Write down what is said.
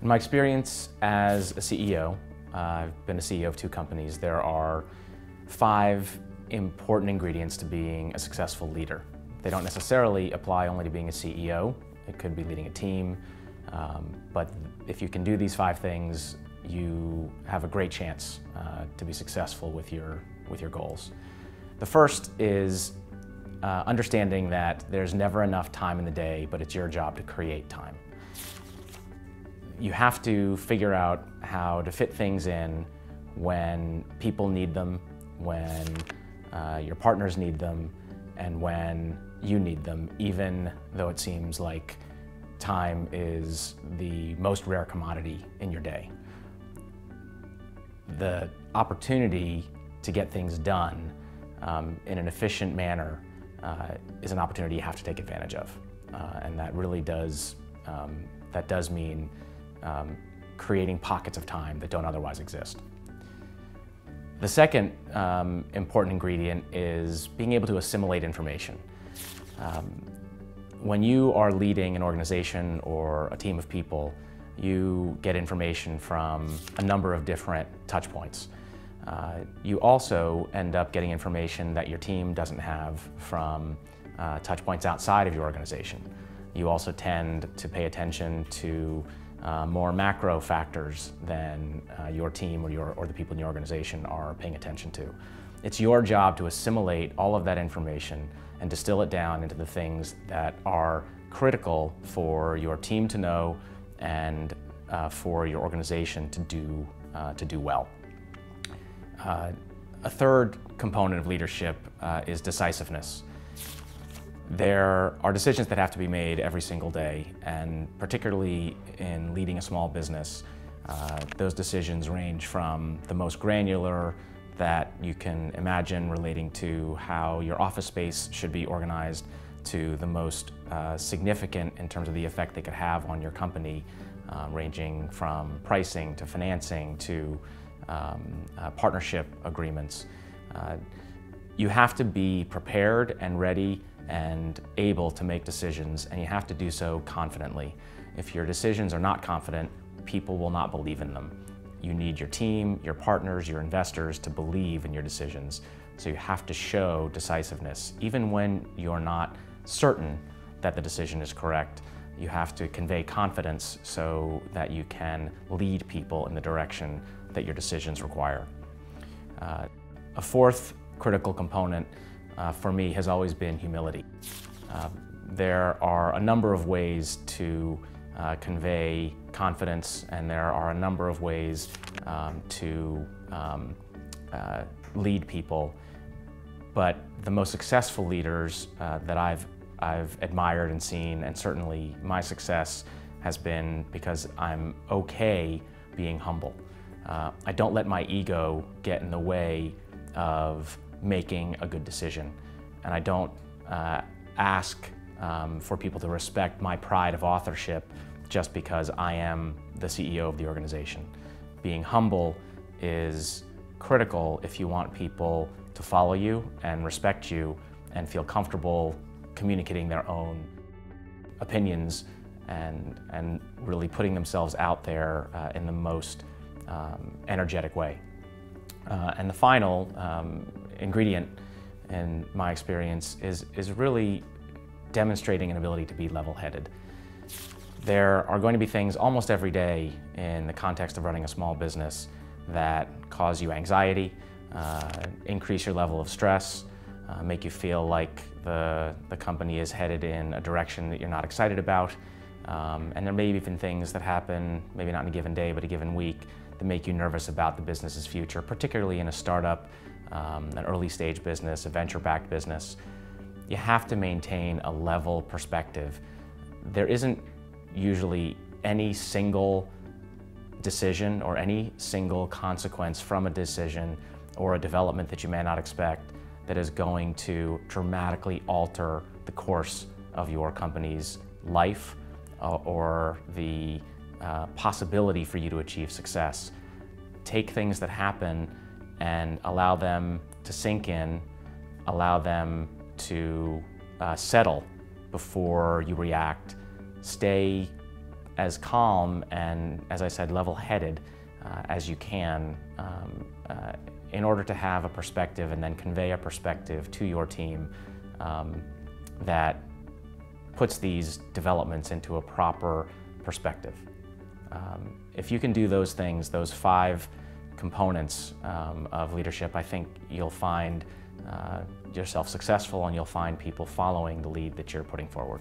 In my experience as a CEO, I've been a CEO of 2 companies, there are 5 important ingredients to being a successful leader. They don't necessarily apply only to being a CEO. It could be leading a team, but if you can do these 5 things, you have a great chance to be successful with your goals. The first is understanding that there's never enough time in the day, but it's your job to create time. You have to figure out how to fit things in when people need them, when your partners need them, and when you need them, even though it seems like time is the most rare commodity in your day. The opportunity to get things done in an efficient manner is an opportunity you have to take advantage of. And that really does, mean creating pockets of time that don't otherwise exist. The second important ingredient is being able to assimilate information. When you are leading an organization or a team of people, you get information from a number of different touch points. You also end up getting information that your team doesn't have from touch points outside of your organization. You also tend to pay attention to more macro factors than your team or the people in your organization are paying attention to. It's your job to assimilate all of that information and distill it down into the things that are critical for your team to know and for your organization to do well. A third component of leadership is decisiveness. There are decisions that have to be made every single day, and particularly in leading a small business, those decisions range from the most granular that you can imagine relating to how your office space should be organized to the most significant in terms of the effect they could have on your company, ranging from pricing to financing to partnership agreements. You have to be prepared and ready and able to make decisions, and you have to do so confidently. If your decisions are not confident, people will not believe in them. You need your team, your partners, your investors to believe in your decisions. So you have to show decisiveness. Even when you're not certain that the decision is correct, you have to convey confidence so that you can lead people in the direction that your decisions require. A fourth critical component for me has always been humility. There are a number of ways to convey confidence, and there are a number of ways to lead people. But the most successful leaders that I've admired and seen, and certainly my success has been because I'm okay being humble. I don't let my ego get in the way of making a good decision, and I don't ask for people to respect my pride of authorship just because I am the CEO of the organization. Being humble is critical if you want people to follow you and respect you and feel comfortable communicating their own opinions and really putting themselves out there in the most energetic way. And the final ingredient in my experience is really demonstrating an ability to be level-headed. There are going to be things almost every day in the context of running a small business that cause you anxiety, increase your level of stress, make you feel like the company is headed in a direction that you're not excited about. And there may be even things that happen, maybe not in a given day, but a given week, that make you nervous about the business's future, particularly in a startup, an early stage business, a venture-backed business. You have to maintain a level perspective. There isn't usually any single decision or any single consequence from a decision or a development that you may not expect that is going to dramatically alter the course of your company's life or the possibility for you to achieve success. Take things that happen and allow them to sink in, allow them to settle before you react. Stay as calm and, as I said, level-headed as you can in order to have a perspective and then convey a perspective to your team that puts these developments into a proper perspective. If you can do those things, those 5 components of leadership, I think you'll find yourself successful and you'll find people following the lead that you're putting forward.